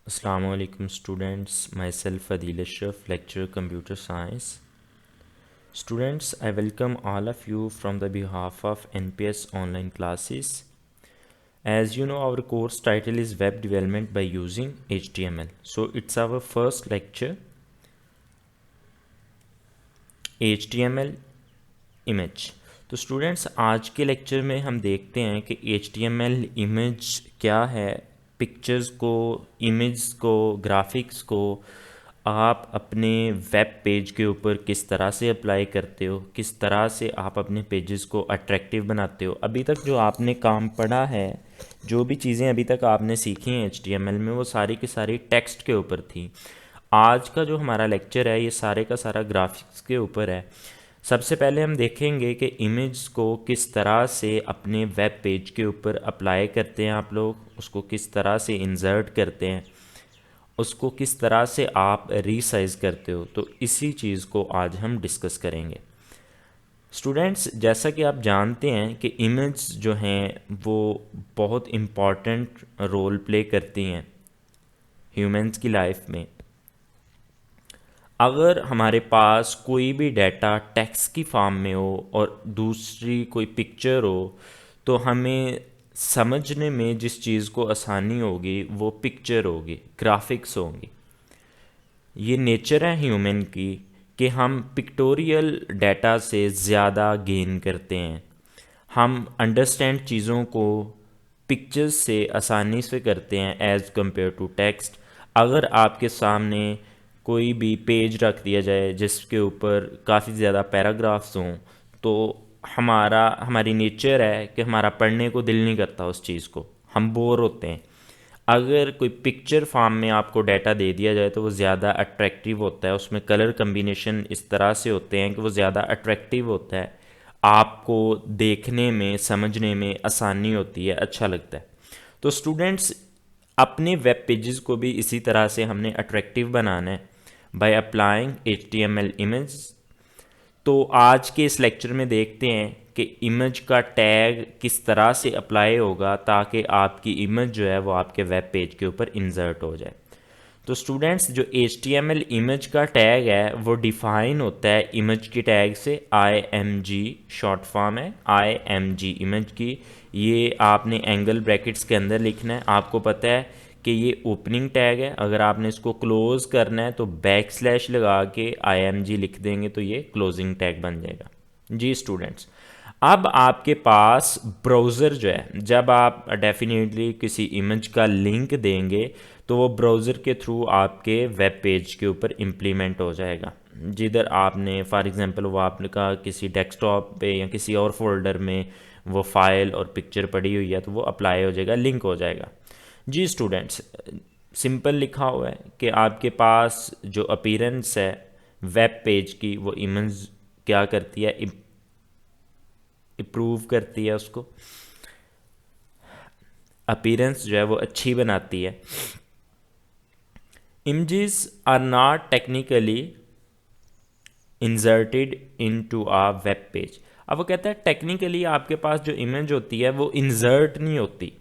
Assalamu alaikum students, myself Adil Ashraf, lecturer computer science. Students, I welcome all of you from the behalf of NPS online classes. As you know, our course title is web development by using HTML. So it's our first lecture, HTML image. तो students आज के lecture में हम देखते हैं कि HTML image क्या है, पिक्चर्स को, इमेज को, ग्राफिक्स को आप अपने वेब पेज के ऊपर किस तरह से अप्लाई करते हो, किस तरह से आप अपने पेजेस को अट्रैक्टिव बनाते हो। अभी तक जो आपने काम पढ़ा है, जो भी चीज़ें अभी तक आपने सीखी हैं HTML में, वो सारी की सारी टेक्स्ट के ऊपर थी। आज का जो हमारा लेक्चर है ये सारे का सारा ग्राफिक्स के ऊपर है। सबसे पहले हम देखेंगे कि इमेज को किस तरह से अपने वेब पेज के ऊपर अप्लाई करते हैं आप लोग, उसको किस तरह से इंसर्ट करते हैं, उसको किस तरह से आप रीसाइज करते हो। तो इसी चीज़ को आज हम डिस्कस करेंगे। स्टूडेंट्स, जैसा कि आप जानते हैं कि इमेज जो हैं वो बहुत इम्पॉर्टेंट रोल प्ले करती हैं ह्यूमंस की लाइफ में। अगर हमारे पास कोई भी डाटा टेक्स्ट की फॉर्म में हो और दूसरी कोई पिक्चर हो, तो हमें समझने में जिस चीज़ को आसानी होगी वो पिक्चर होगी, ग्राफिक्स होंगी। ये नेचर है ह्यूमन की कि हम पिक्टोरियल डाटा से ज़्यादा गेन करते हैं। हम अंडरस्टैंड चीज़ों को पिक्चर्स से आसानी से करते हैं एज़ कंपेयर टू टेक्स्ट। अगर आपके सामने कोई भी पेज रख दिया जाए जिसके ऊपर काफ़ी ज़्यादा पैराग्राफ्स हों, तो हमारी नेचर है कि हमारा पढ़ने को दिल नहीं करता उस चीज़ को, हम बोर होते हैं। अगर कोई पिक्चर फॉर्म में आपको डाटा दे दिया जाए तो वो ज़्यादा अट्रैक्टिव होता है, उसमें कलर कम्बिनेशन इस तरह से होते हैं कि वो ज़्यादा अट्रैक्टिव होता है, आपको देखने में समझने में आसानी होती है, अच्छा लगता है। तो स्टूडेंट्स, अपने वेब पेजेस को भी इसी तरह से हमने अट्रैक्टिव बनाना है बाय अप्लाइंग HTML इमेज। तो आज के इस लेक्चर में देखते हैं कि इमेज का टैग किस तरह से अप्लाई होगा ताकि आपकी इमेज जो है वो आपके वेब पेज के ऊपर इंसर्ट हो जाए। तो स्टूडेंट्स, जो HTML इमेज का टैग है वो डिफाइन होता है इमेज की टैग से। IMG शॉर्ट फॉर्म है, IMG इमेज की। ये आपने एंगल ब्रैकेट्स के अंदर लिखना है। आपको पता है कि ये ओपनिंग टैग है, अगर आपने इसको क्लोज़ करना है तो बैक स्लैश लगा के IMG लिख देंगे तो ये क्लोजिंग टैग बन जाएगा। जी स्टूडेंट्स, अब आपके पास ब्राउज़र जो है, जब आप डेफिनेटली किसी इमेज का लिंक देंगे तो वो ब्राउज़र के थ्रू आपके वेब पेज के ऊपर इम्प्लीमेंट हो जाएगा। जिधर आपने फॉर एग्जांपल वो आपने कहा किसी डेस्कटॉप पे या किसी और फोल्डर में वो फाइल और पिक्चर पड़ी हुई है तो वो अप्लाई हो जाएगा, लिंक हो जाएगा। जी स्टूडेंट्स, सिंपल लिखा हुआ है कि आपके पास जो अपीरेंस है वेब पेज की वो इमेज क्या करती है, इम्प्रूव करती है, उसको अपीरेंस जो है वो अच्छी बनाती है। Images are not technically inserted into a web page. अब वो कहता है टेक्निकली आपके पास जो इमेज होती है वो इंसर्ट नहीं होती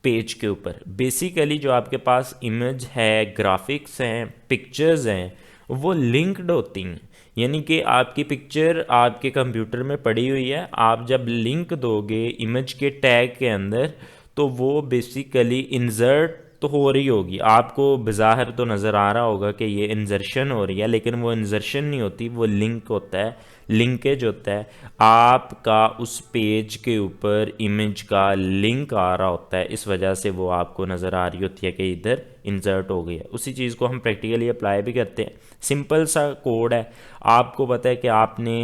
पेज के ऊपर। बेसिकली जो आपके पास इमेज है, ग्राफिक्स हैं, पिक्चर्स हैं, वो लिंक्ड होती हैं। यानी कि आपकी पिक्चर आपके कंप्यूटर में पड़ी हुई है, आप जब लिंक दोगे इमेज के टैग के अंदर तो वो बेसिकली इंसर्ट तो हो रही होगी, आपको बाहर तो नज़र आ रहा होगा कि ये इंजर्शन हो रही है, लेकिन वो इंजर्शन नहीं होती, वो लिंक होता है, लिंकेज होता है। आपका उस पेज के ऊपर इमेज का लिंक आ रहा होता है, इस वजह से वो आपको नज़र आ रही होती है कि इधर इंसर्ट हो गई है। उसी चीज़ को हम प्रैक्टिकली अप्लाई भी करते हैं। सिंपल सा कोड है। आपको पता है कि आपने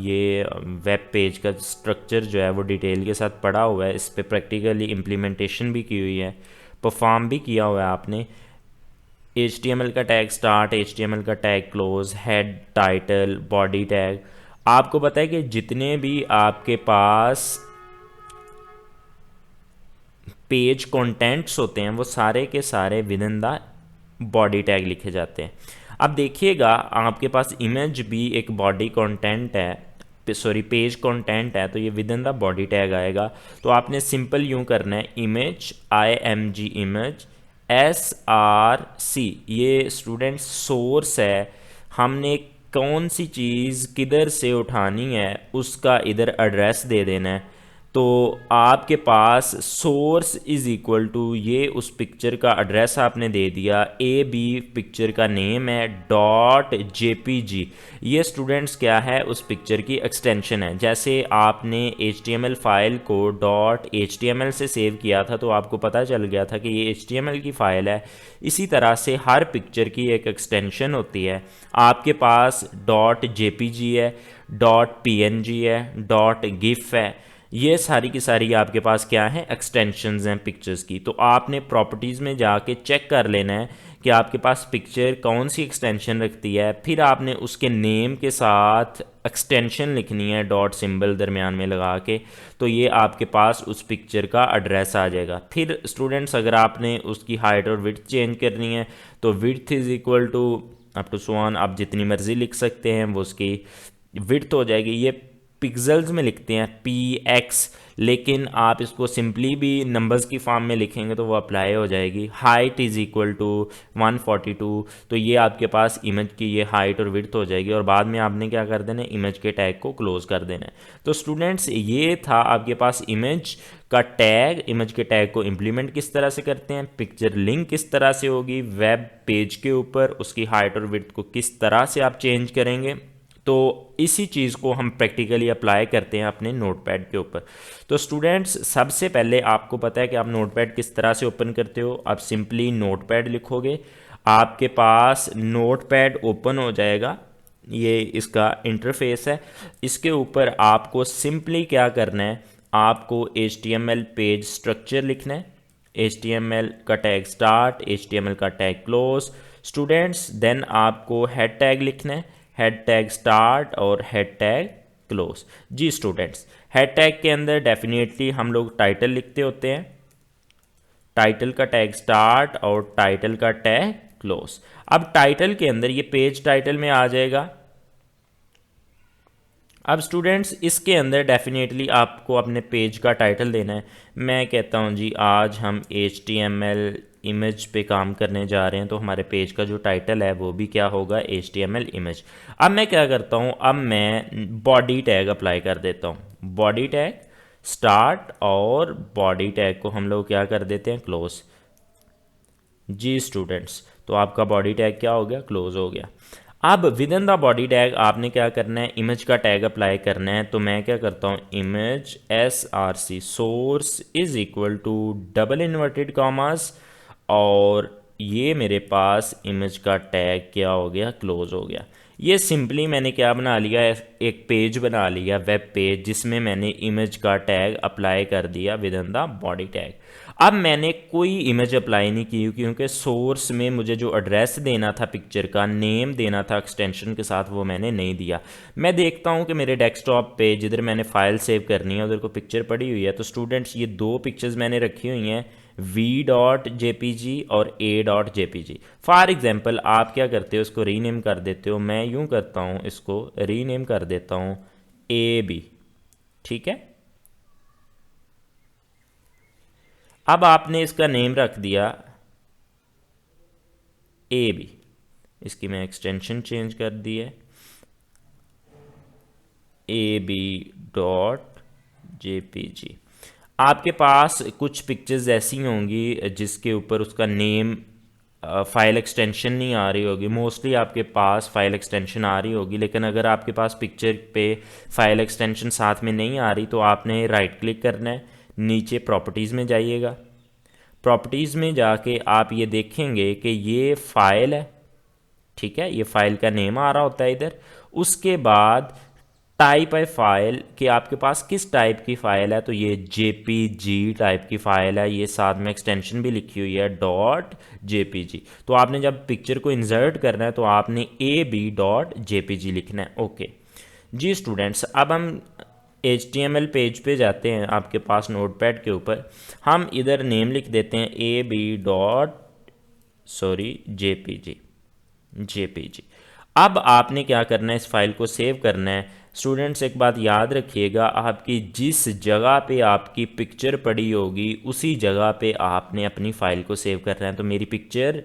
ये वेब पेज का स्ट्रक्चर जो है वो डिटेल के साथ पढ़ा हुआ है, इस पर प्रैक्टिकली इम्प्लीमेंटेशन भी की हुई है, परफॉर्म भी किया हुआ है आपने। HTML का टैग स्टार्ट, HTML का tag close, head, title, body tag. आपको पता है कि जितने भी आपके पास पेज कंटेंट्स होते हैं वो सारे के सारे with in the body tag लिखे जाते हैं। अब देखिएगा, आपके पास इमेज भी एक बॉडी कंटेंट है, सॉरी पेज कंटेंट है, तो ये with in the body tag आएगा। तो आपने सिंपल यूं करना है, इमेज IMG इमेज SRC, ये स्टूडेंट्स सोर्स है। हमने कौन सी चीज़ किधर से उठानी है उसका इधर एड्रेस दे देना है। तो आपके पास सोर्स इज़ इक्वल टू ये उस पिक्चर का एड्रेस आपने दे दिया, ए बी पिक्चर का नेम है, डॉट JPG। ये स्टूडेंट्स क्या है, उस पिक्चर की एक्सटेंशन है। जैसे आपने HTML फाइल को .html से सेव किया था तो आपको पता चल गया था कि ये HTML की फ़ाइल है। इसी तरह से हर पिक्चर की एक एक्सटेंशन होती है। आपके पास .jpg है, .png है, .gif है, ये सारी की सारी आपके पास क्या है, एक्सटेंशंस हैं पिक्चर्स की। तो आपने प्रॉपर्टीज़ में जाके चेक कर लेना है कि आपके पास पिक्चर कौन सी एक्सटेंशन रखती है। फिर आपने उसके नेम के साथ एक्सटेंशन लिखनी है डॉट सिंबल दरमियान में लगा के। तो ये आपके पास उस पिक्चर का एड्रेस आ जाएगा। फिर स्टूडेंट्स अगर आपने उसकी हाइट और विड्थ चेंज करनी है तो width is equal to up to so on, आप जितनी मर्ज़ी लिख सकते हैं, वो उसकी विड्थ हो जाएगी। ये पिक्सल्स में लिखते हैं PX, लेकिन आप इसको सिंपली भी नंबर्स की फॉर्म में लिखेंगे तो वो अप्लाई हो जाएगी। हाइट इज़ इक्वल टू 142, तो ये आपके पास इमेज की ये हाइट और विड्थ हो जाएगी। और बाद में आपने क्या कर देना है, इमेज के टैग को क्लोज कर देना है। तो स्टूडेंट्स ये था आपके पास इमेज का टैग। इमेज के टैग को इम्प्लीमेंट किस तरह से करते हैं, पिक्चर लिंक किस तरह से होगी वेब पेज के ऊपर, उसकी हाइट और विड्थ को किस तरह से आप चेंज करेंगे। तो इसी चीज़ को हम प्रैक्टिकली अप्लाई करते हैं अपने नोटपैड के ऊपर। तो स्टूडेंट्स सबसे पहले आपको पता है कि आप नोटपैड किस तरह से ओपन करते हो। आप सिंपली नोटपैड लिखोगे, आपके पास नोटपैड ओपन हो जाएगा। ये इसका इंटरफेस है। इसके ऊपर आपको सिंपली क्या करना है, आपको HTML पेज स्ट्रक्चर लिखना है। HTML का टैग स्टार्ट, HTML का टैग क्लोज स्टूडेंट्स। देन आपको हेड टैग लिखना है, हेड टैग स्टार्ट और हेड टैग क्लोज। जी स्टूडेंट्स, हेड टैग के अंदर डेफिनेटली हम लोग टाइटल लिखते होते हैं, टाइटल का टैग स्टार्ट और टाइटल का टैग क्लोज। अब टाइटल के अंदर ये पेज टाइटल में आ जाएगा। अब स्टूडेंट्स इसके अंदर डेफिनेटली आपको अपने पेज का टाइटल देना है। मैं कहता हूँ जी आज हम HTML इमेज पे काम करने जा रहे हैं, तो हमारे पेज का जो टाइटल है वो भी क्या होगा, HTML इमेज। अब मैं क्या करता हूँ, अब मैं बॉडी टैग अप्लाई कर देता हूँ। बॉडी टैग स्टार्ट और बॉडी टैग को हम लोग क्या कर देते हैं, क्लोज। जी स्टूडेंट्स, तो आपका बॉडी टैग क्या हो गया, क्लोज हो गया। अब with in the body tag आपने क्या करना है, इमेज का टैग अप्लाई करना है। तो मैं क्या करता हूँ, image SRC source is equal to double inverted commas, और ये मेरे पास इमेज का टैग क्या हो गया, क्लोज हो गया। ये सिंपली मैंने क्या बना लिया, एक पेज बना लिया, वेब पेज, जिसमें मैंने इमेज का टैग अप्लाई कर दिया with in the body tag. अब मैंने कोई इमेज अप्लाई नहीं की क्योंकि सोर्स में मुझे जो एड्रेस देना था, पिक्चर का नेम देना था एक्सटेंशन के साथ, वो मैंने नहीं दिया। मैं देखता हूँ कि मेरे डेस्कटॉप पे जिधर मैंने फाइल सेव करनी है उधर को पिक्चर पड़ी हुई है। तो स्टूडेंट्स ये दो पिक्चर्स मैंने रखी हुई हैं, v.jpg और a.jpg। फॉर एग्जांपल आप क्या करते हो, इसको रीनेम कर देते हो। मैं यूं करता हूं, इसको रीनेम कर देता हूं ab, ठीक है। अब आपने इसका नेम रख दिया ab, इसकी मैं एक्सटेंशन चेंज कर दी है ab.jpg। आपके पास कुछ पिक्चर्स ऐसी होंगी जिसके ऊपर उसका नेम फाइल एक्सटेंशन नहीं आ रही होगी। मोस्टली आपके पास फाइल एक्सटेंशन आ रही होगी, लेकिन अगर आपके पास पिक्चर पे फाइल एक्सटेंशन साथ में नहीं आ रही तो आपने राइट क्लिक करना है, नीचे प्रॉपर्टीज़ में जाइएगा। प्रॉपर्टीज़ में जाके आप ये देखेंगे कि ये फ़ाइल है, ठीक है, ये फाइल का नेम आ रहा होता है इधर। उसके बाद टाइप है फाइल, कि आपके पास किस टाइप की फ़ाइल है। तो ये JPG टाइप की फ़ाइल है, ये साथ में एक्सटेंशन भी लिखी हुई है .jpg। तो आपने जब पिक्चर को इंसर्ट करना है तो आपने ab.jpg लिखना है। ओके जी स्टूडेंट्स, अब हम HTML पेज पे जाते हैं आपके पास नोटपैड के ऊपर। हम इधर नेम लिख देते हैं jpg। अब आपने क्या करना है, इस फाइल को सेव करना है। स्टूडेंट्स एक बात याद रखिएगा, आपकी जिस जगह पे आपकी पिक्चर पड़ी होगी उसी जगह पे आपने अपनी फ़ाइल को सेव करना है। तो मेरी पिक्चर,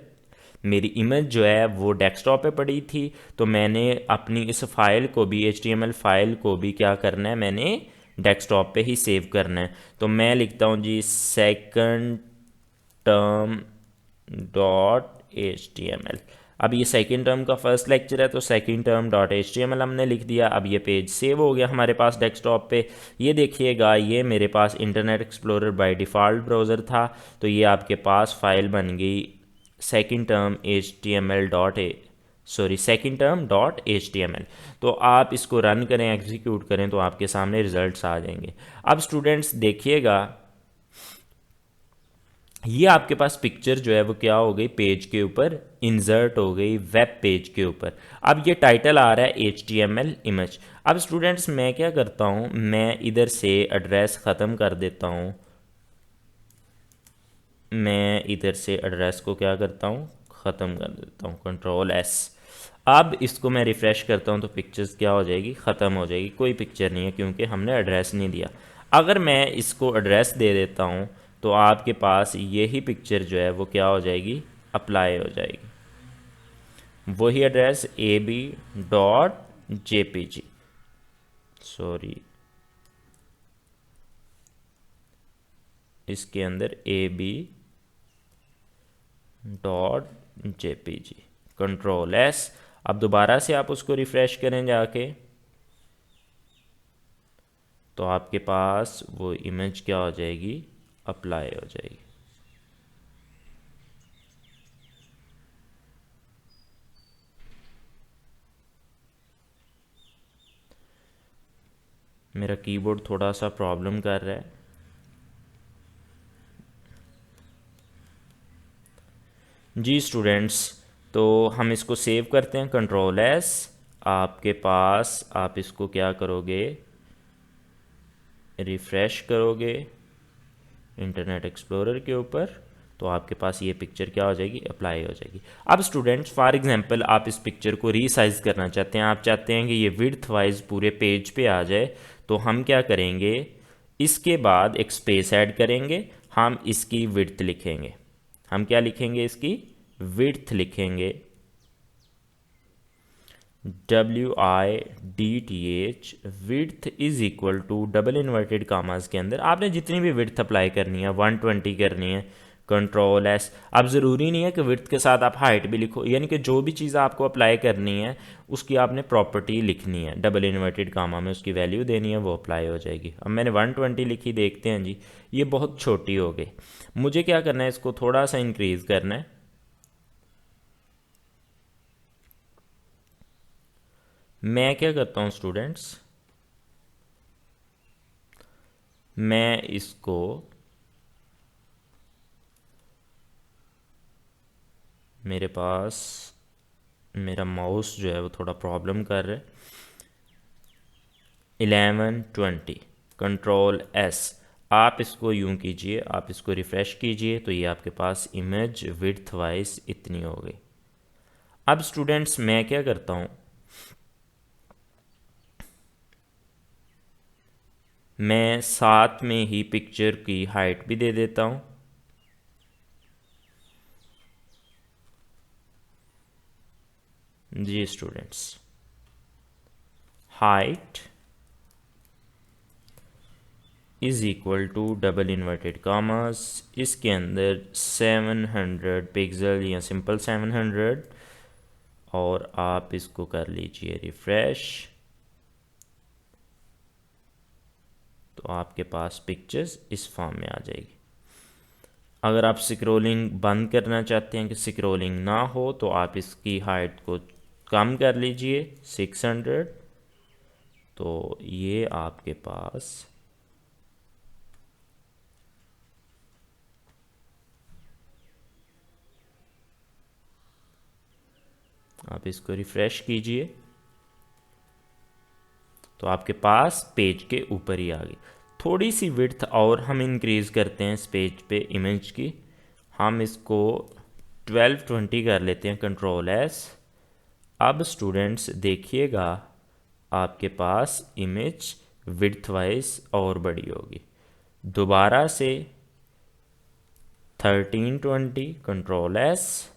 मेरी इमेज जो है वो डेस्कटॉप पे पड़ी थी, तो मैंने अपनी इस फाइल को भी, HTML फाइल को भी क्या करना है, मैंने डेस्कटॉप पे ही सेव करना है। तो मैं लिखता हूँ जी सेकंड टर्म .html। अब ये सेकंड टर्म का फर्स्ट लेक्चर है, तो सेकंड टर्म .html हमने लिख दिया। अब ये पेज सेव हो गया हमारे पास डेस्कटॉप पे। ये देखिएगा, ये मेरे पास Internet Explorer by default browser था, तो ये आपके पास फाइल बन गई second term second term .html। तो आप इसको रन करें, एग्जीक्यूट करें, तो आपके सामने रिजल्ट्स आ जाएंगे। अब स्टूडेंट्स देखिएगा, ये आपके पास पिक्चर जो है वो क्या हो गई, पेज के ऊपर इंसर्ट हो गई, वेब पेज के ऊपर। अब ये टाइटल आ रहा है HTML इमेज। अब स्टूडेंट्स मैं क्या करता हूँ, मैं इधर से एड्रेस ख़त्म कर देता हूँ, मैं इधर से एड्रेस को क्या करता हूँ, ख़त्म कर देता हूँ, Ctrl+S। अब इसको मैं रिफ़्रेश करता हूँ तो पिक्चर्स क्या हो जाएगी, ख़त्म हो जाएगी, कोई पिक्चर नहीं है क्योंकि हमने एड्रेस नहीं दिया। अगर मैं इसको एड्रेस दे देता हूँ तो आपके पास यही पिक्चर जो है वो क्या हो जाएगी, अप्लाई हो जाएगी। वही एड्रेस ab.jpg, सॉरी इसके अंदर ab.jpg, Ctrl+S। अब दोबारा से आप उसको रिफ़्रेश करें जाके, तो आपके पास वो इमेज क्या हो जाएगी, अप्लाई हो जाएगी। मेरा कीबोर्ड थोड़ा सा प्रॉब्लम कर रहा है। जी स्टूडेंट्स, तो हम इसको सेव करते हैं, Ctrl+S। आपके पास, आप इसको क्या करोगे, रिफ़्रेश करोगे इंटरनेट एक्सप्लोरर के ऊपर, तो आपके पास ये पिक्चर क्या हो जाएगी, अप्लाई हो जाएगी। अब स्टूडेंट्स फॉर एग्जांपल आप इस पिक्चर को रीसाइज करना चाहते हैं, आप चाहते हैं कि ये विड्थ वाइज पूरे पेज पे आ जाए, तो हम क्या करेंगे, इसके बाद एक स्पेस ऐड करेंगे, हम इसकी विड्थ लिखेंगे। हम क्या लिखेंगे, इसकी विड्थ लिखेंगे, WIDTH। Width is equal to double inverted commas के अंदर आपने जितनी भी विड्थ अप्लाई करनी है, 120 करनी है, Ctrl+S। अब ज़रूरी नहीं है कि विड्थ के साथ आप हाइट भी लिखो, यानी कि जो भी चीज़ आपको अप्लाई करनी है उसकी आपने प्रॉपर्टी लिखनी है, डबल इन्वर्टेड कामा में उसकी वैल्यू देनी है, वो अप्लाई हो जाएगी। अब मैंने 120 लिखी, देखते हैं जी ये बहुत छोटी हो गई। मुझे क्या करना है, इसको थोड़ा सा इंक्रीज़ करना है। मैं क्या करता हूँ स्टूडेंट्स, मैं इसको मेरे पास मेरा माउस जो है वो थोड़ा प्रॉब्लम कर रहा है, 1120, Ctrl+S। आप इसको यूं कीजिए, आप इसको रिफ़्रेश कीजिए, तो ये आपके पास इमेज विड्थ वाइज इतनी हो गई। अब स्टूडेंट्स मैं क्या करता हूँ, मैं साथ में ही पिक्चर की हाइट भी दे देता हूँ। जी students, height is equal to double inverted commas, इसके अंदर 700 पिक्सल या सिंपल 700, और आप इसको कर लीजिए रिफ़्रेश, तो आपके पास पिक्चर्स इस फॉर्म में आ जाएगी। अगर आप स्क्रॉलिंग बंद करना चाहते हैं कि स्क्रॉलिंग ना हो, तो आप इसकी हाइट को कम कर लीजिए 600, तो ये आपके पास आप इसको रिफ़्रेश कीजिए, तो आपके पास पेज के ऊपर ही आ गई। थोड़ी सी विड्थ और हम इंक्रीज़ करते हैं इस पेज पे इमेज की, हम इसको 1220 कर लेते हैं, Ctrl+S। अब स्टूडेंट्स देखिएगा, आपके पास इमेज विड्थ वाइज और बड़ी होगी। दोबारा से 1320 कंट्रोल एस।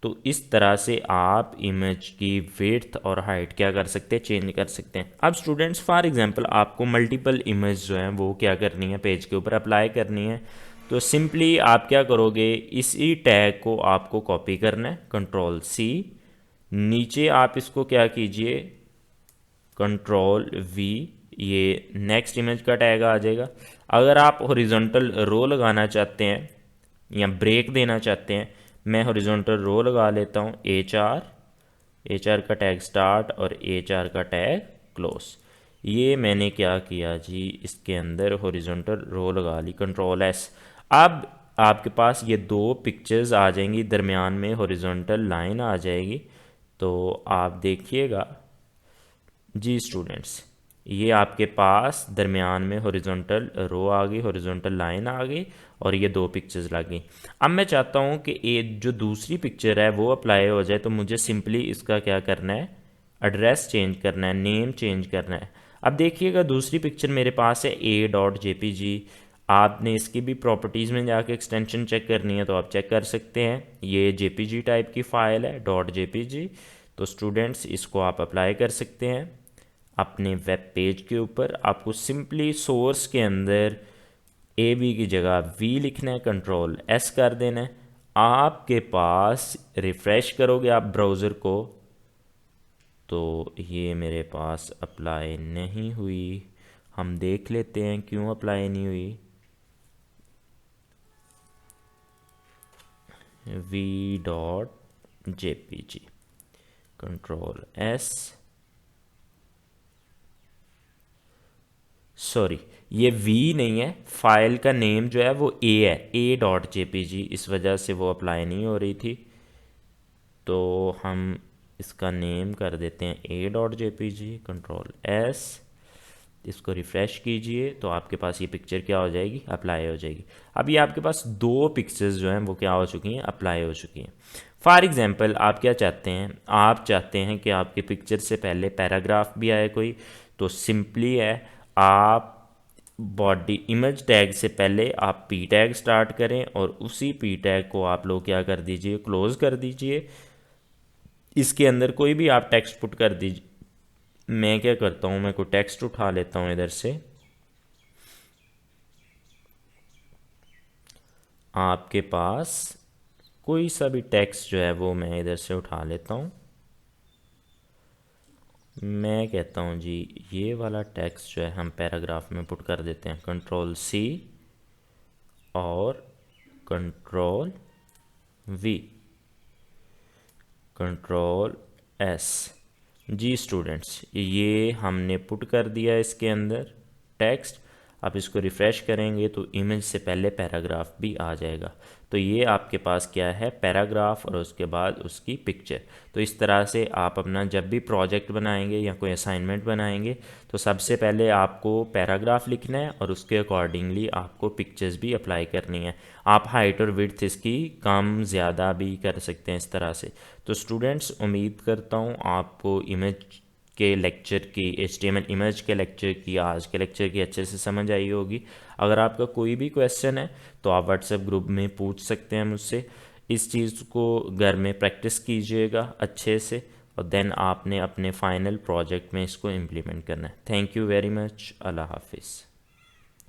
तो इस तरह से आप इमेज की विड्थ और हाइट क्या कर सकते हैं, चेंज कर सकते हैं। अब स्टूडेंट्स फॉर एग्जांपल आपको मल्टीपल इमेज जो हैं वो क्या करनी है, पेज के ऊपर अप्लाई करनी है। तो सिंपली आप क्या करोगे, इसी टैग को आपको कॉपी करना है, कंट्रोल सी। नीचे आप इसको क्या कीजिए, कंट्रोल वी, ये नेक्स्ट इमेज का टैग आ जाएगा। अगर आप हॉरिजॉन्टल रो लगाना चाहते हैं या ब्रेक देना चाहते हैं, मैं हॉरिजॉन्टल रो लगा लेता हूँ, एच आर का टैग स्टार्ट और एच आर का टैग क्लोज। ये मैंने क्या किया जी, इसके अंदर हॉरिजॉन्टल रो लगा ली, कंट्रोल एस। अब आपके पास ये दो पिक्चर्स आ जाएंगी, दरमियान में हॉरिजॉन्टल लाइन आ जाएगी। तो आप देखिएगा जी स्टूडेंट्स, ये आपके पास दरमियान में हॉरिजॉन्टल रो आ गई, हॉरिजॉन्टल लाइन आ गई और ये दो पिक्चर्स लग गई। अब मैं चाहता हूँ कि एक जो दूसरी पिक्चर है वो अप्लाई हो जाए, तो मुझे सिंपली इसका क्या करना है, एड्रेस चेंज करना है, नेम चेंज करना है। अब देखिएगा दूसरी पिक्चर मेरे पास है a.jpg। आपने इसकी भी प्रॉपर्टीज़ में जाके एक्सटेंशन चेक करनी है तो आप चेक कर सकते हैं, ये jpg टाइप की फ़ाइल है, .jpg। तो स्टूडेंट्स इसको आप अप्लाई कर सकते हैं अपने वेब पेज के ऊपर। आपको सिंपली सोर्स के अंदर ए बी की जगह वी लिखना है, कंट्रोल एस कर देना है। आपके पास रिफ़्रेश करोगे आप ब्राउज़र को तो ये मेरे पास अप्लाई नहीं हुई। हम देख लेते हैं क्यों अप्लाई नहीं हुई। v.jpg, कंट्रोल एस, सॉरी ये v नहीं है, फाइल का नेम जो है वो a है, a.jpg, इस वजह से वो अप्लाई नहीं हो रही थी। तो हम इसका नेम कर देते हैं a.jpg, कंट्रोल एस। इसको रिफ़्रेश कीजिए तो आपके पास ये पिक्चर क्या हो जाएगी, अप्लाई हो जाएगी। अब ये आपके पास दो पिक्चर्स जो हैं वो क्या हो चुकी हैं, अप्लाई हो चुकी हैं। फॉर एग्जांपल आप क्या चाहते हैं, आप चाहते हैं कि आपकी पिक्चर से पहले पैराग्राफ भी आए कोई, तो सिंपली है आप बॉडी इमेज टैग से पहले आप पी टैग स्टार्ट करें और उसी पी टैग को आप लोग क्या कर दीजिए, क्लोज कर दीजिए। इसके अंदर कोई भी आप टेक्स्ट पुट कर दीजिए। मैं क्या करता हूँ, मैं कोई टेक्स्ट उठा लेता हूँ इधर से, आपके पास कोई सा भी टेक्स्ट जो है वो मैं इधर से उठा लेता हूँ। मैं कहता हूँ जी ये वाला टेक्स्ट जो है हम पैराग्राफ में पुट कर देते हैं, कंट्रोल सी और control we, control S. Ji students ये हमने पुट कर दिया इसके अंदर टेक्स्ट। आप इसको रिफ़्रेश करेंगे तो इमेज से पहले पैराग्राफ भी आ जाएगा। तो ये आपके पास क्या है, पैराग्राफ और उसके बाद उसकी पिक्चर। तो इस तरह से आप अपना जब भी प्रोजेक्ट बनाएंगे या कोई असाइनमेंट बनाएंगे तो सबसे पहले आपको पैराग्राफ लिखना है और उसके अकॉर्डिंगली आपको पिक्चर्स भी अप्लाई करनी है। आप हाइट और विड्थ इसकी कम ज़्यादा भी कर सकते हैं इस तरह से। तो स्टूडेंट्स उम्मीद करता हूँ आपको इमेज के लेक्चर की, HTML इमेज के लेक्चर की, आज के लेक्चर की अच्छे से समझ आई होगी। अगर आपका कोई भी क्वेश्चन है तो आप व्हाट्सएप ग्रुप में पूछ सकते हैं मुझसे। इस चीज़ को घर में प्रैक्टिस कीजिएगा अच्छे से और देन आपने अपने फाइनल प्रोजेक्ट में इसको इम्प्लीमेंट करना है। Thank you very much. अल्लाह हाफिज़।